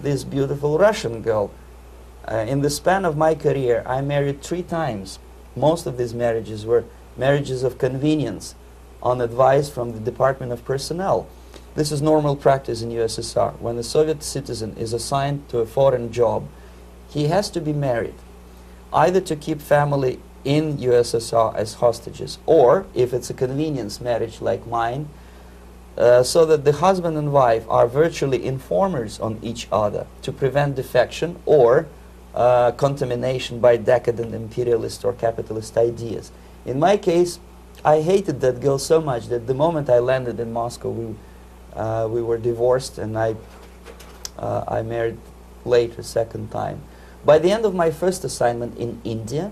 this beautiful Russian girl. In the span of my career, I married 3 times. Most of these marriages were marriages of convenience on advice from the Department of Personnel. This is normal practice in USSR. When a Soviet citizen is assigned to a foreign job, he has to be married, either to keep family in USSR as hostages, or, if it's a convenience marriage like mine, so that the husband and wife are virtually informers on each other to prevent defection or contamination by decadent imperialist or capitalist ideas. In my case, I hated that girl so much that the moment I landed in Moscow, we were divorced, and I married later, second time. By the end of my first assignment in India,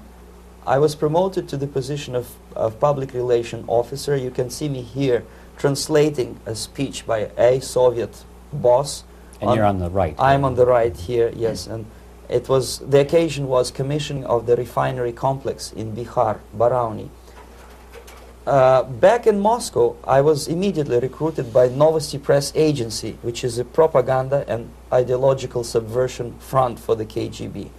I was promoted to the position of public relation officer. You can see me here translating a speech by a Soviet boss. And you're on the right. I'm on the right here, yes. And it was, the occasion was commissioning of the refinery complex in Bihar, Barauni. Back in Moscow, I was immediately recruited by Novosti Press Agency, which is a propaganda and ideological subversion front for the KGB.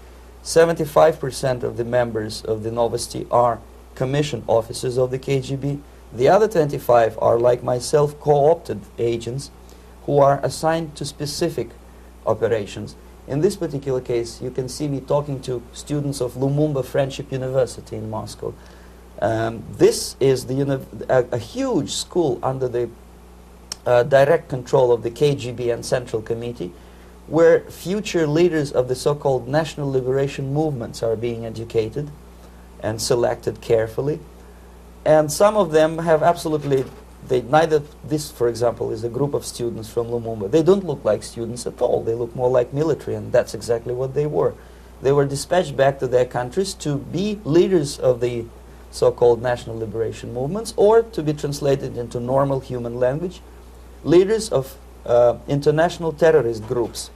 75% of the members of the Novosti are commissioned officers of the KGB. The other 25 are, like myself, co-opted agents who are assigned to specific operations. In this particular case, you can see me talking to students of Lumumba Friendship University in Moscow. This is a huge school under the direct control of the KGB and Central Committee, where future leaders of the so-called national liberation movements are being educated and selected carefully. And some of them have absolutely, this, for example, is a group of students from Lumumba. They don't look like students at all. They look more like military, and that's exactly what they were. They were dispatched back to their countries to be leaders of the so-called national liberation movements, or to be translated into normal human language, leaders of international terrorist groups.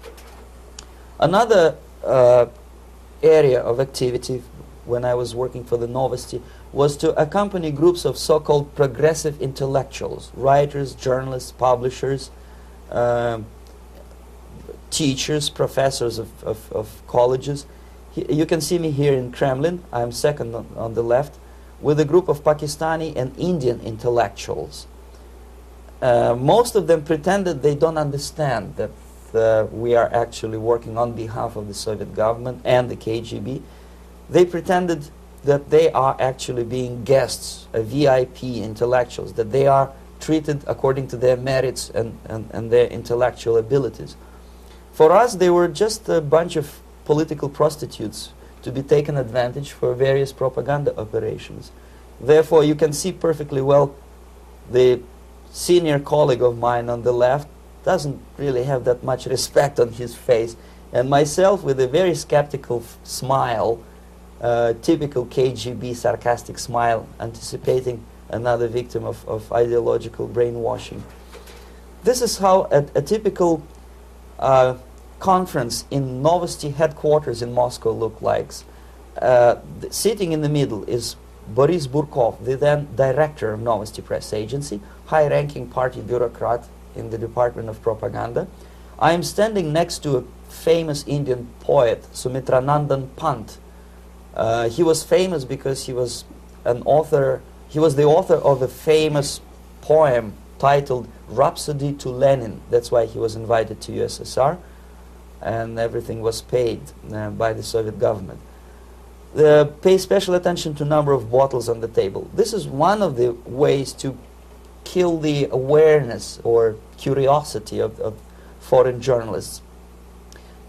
Another area of activity when I was working for the Novosti was to accompany groups of so-called progressive intellectuals, writers, journalists, publishers, teachers, professors of colleges. You can see me here in Kremlin. I'm second on the left, with a group of Pakistani and Indian intellectuals. Most of them pretended they don't understand that we are actually working on behalf of the Soviet government and the KGB. They pretended that they are actually being guests, VIP intellectuals, that they are treated according to their merits and their intellectual abilities. For us, they were just a bunch of political prostitutes to be taken advantage for various propaganda operations. Therefore, you can see perfectly well the senior colleague of mine on the left doesn't really have that much respect on his face, and myself with a very skeptical smile, typical KGB sarcastic smile, anticipating another victim of ideological brainwashing. This is how a typical conference in Novosti headquarters in Moscow looked like. Sitting in the middle is Boris Burkov, the then director of Novosti Press Agency, high-ranking party bureaucrat in the Department of Propaganda. I am standing next to a famous Indian poet, Sumitranandan Pant. He was famous because he was an author. He was the author of a famous poem titled Rhapsody to Lenin. That's why he was invited to USSR, and everything was paid by the Soviet government. Pay special attention to number of bottles on the table. This is one of the ways to kill the awareness or curiosity of foreign journalists.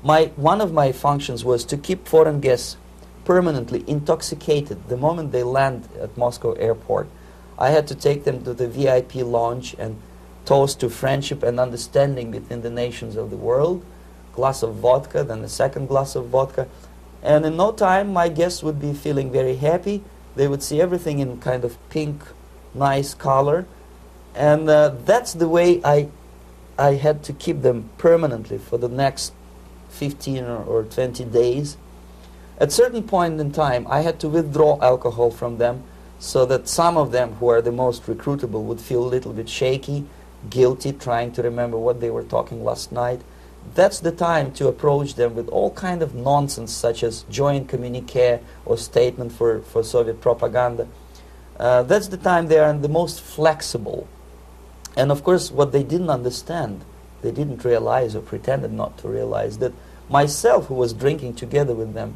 One of my functions was to keep foreign guests permanently intoxicated the moment they land at Moscow airport. I had to take them to the VIP lounge and toast to friendship and understanding between the nations of the world. Glass of vodka, then a second glass of vodka. And in no time, my guests would be feeling very happy. They would see everything in kind of pink, nice color. And that's the way I had to keep them permanently for the next 15 or 20 days. At certain point in time, I had to withdraw alcohol from them so that some of them, who are the most recruitable, would feel a little bit shaky, guilty, trying to remember what they were talking last night. that's the time to approach them with all kind of nonsense, such as joint communique or statement for Soviet propaganda. That's the time they are the most flexible. And of course, what they didn't understand, they didn't realize or pretended not to realize, that myself, who was drinking together with them,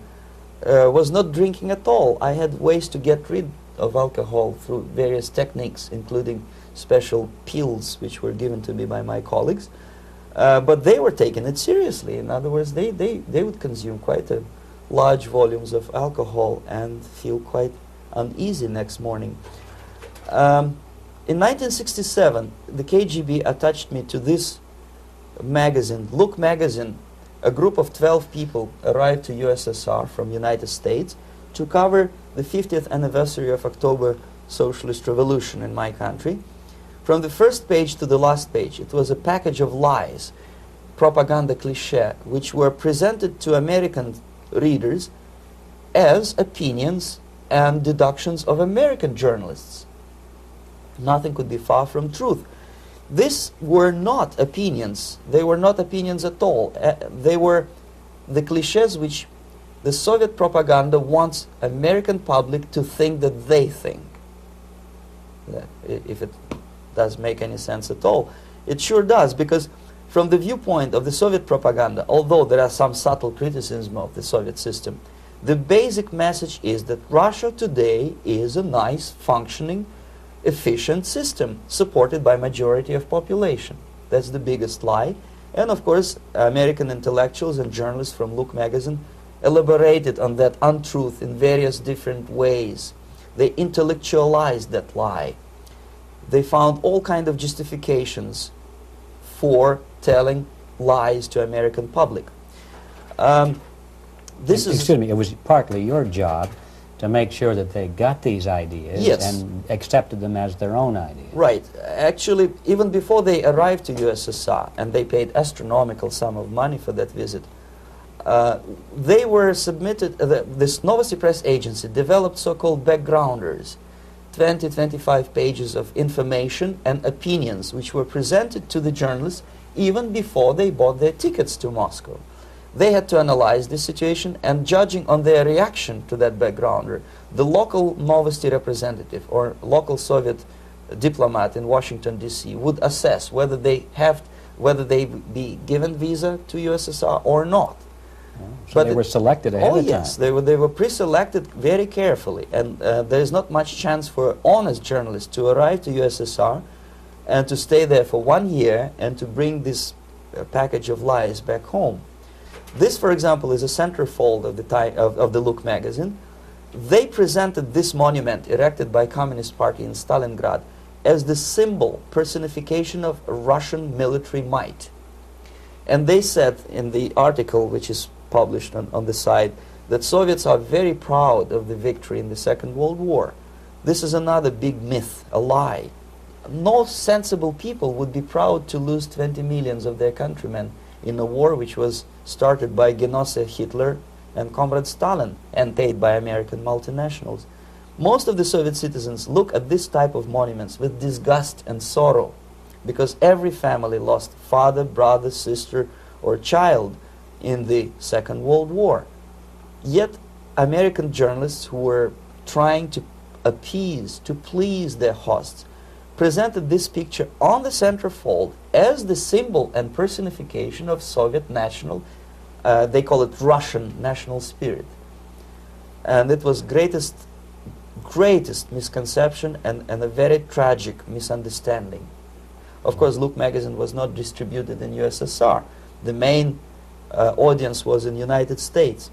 was not drinking at all. I had ways to get rid of alcohol through various techniques, including special pills which were given to me by my colleagues. But they were taking it seriously. In other words, they would consume quite large volumes of alcohol and feel quite uneasy next morning. In 1967, the KGB attached me to this magazine, Look magazine. A group of 12 people arrived to USSR from United States to cover the 50th anniversary of October Socialist Revolution in my country. From the first page to the last page, it was a package of lies, propaganda cliché, which were presented to American readers as opinions and deductions of American journalists. Nothing could be far from truth. These were not opinions. They were not opinions at all. They were the clichés which the Soviet propaganda wants American public to think that they think. If it does make any sense at all. It sure does, because from the viewpoint of the Soviet propaganda, although there are some subtle criticisms of the Soviet system, the basic message is that Russia today is a nice, functioning, efficient system supported by majority of population. That's the biggest lie. And of course, American intellectuals and journalists from Look magazine elaborated on that untruth in various different ways. They intellectualized that lie. They found all kinds of justifications for telling lies to American public. Excuse me, it was partly your job to make sure that they got these ideas, yes, and accepted them as their own ideas. Right. Actually, even before they arrived to USSR, and they paid astronomical sum of money for that visit, they were submitted, this Novosti Press agency developed so-called backgrounders, 20-25 pages of information and opinions which were presented to the journalists even before they bought their tickets to Moscow. They had to analyze the situation, and judging on their reaction to that backgrounder, the local Novosti representative or local Soviet diplomat in Washington, D.C. would assess whether they be given visa to USSR or not. So but they were selected ahead of time. Oh yes, they were pre-selected very carefully, and there is not much chance for honest journalists to arrive to USSR and to stay there for 1 year and to bring this package of lies back home. This, for example, is a centerfold of the Look magazine. They presented this monument erected by Communist Party in Stalingrad as the symbol, personification of Russian military might. And they said in the article, which is published on the site, that Soviets are very proud of the victory in the Second World War. This is another big myth, a lie. No sensible people would be proud to lose 20 millions of their countrymen in a war which was started by Genoese Hitler and Comrade Stalin and paid by American multinationals. Most of the Soviet citizens look at this type of monuments with disgust and sorrow, because every family lost father, brother, sister, or child in the Second World War. Yet American journalists who were trying to appease, to please their hosts, presented this picture on the centerfold as the symbol and personification of Soviet national, they call it Russian national spirit. And it was greatest misconception and a very tragic misunderstanding. Of course, Look magazine was not distributed in USSR. The main audience was in the United States.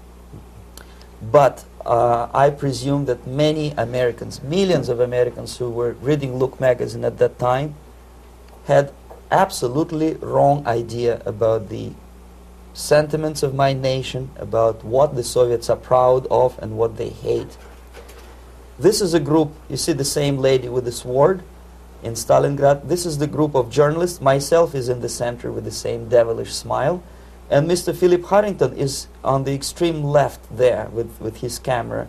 But I presume that many Americans, millions of Americans who were reading Look magazine at that time, had absolutely wrong idea about the sentiments of my nation, about what the Soviets are proud of and what they hate. This is a group, you see the same lady with the sword in Stalingrad. This is the group of journalists. Myself is in the center with the same devilish smile. And Mr. Philip Harrington is on the extreme left there with his camera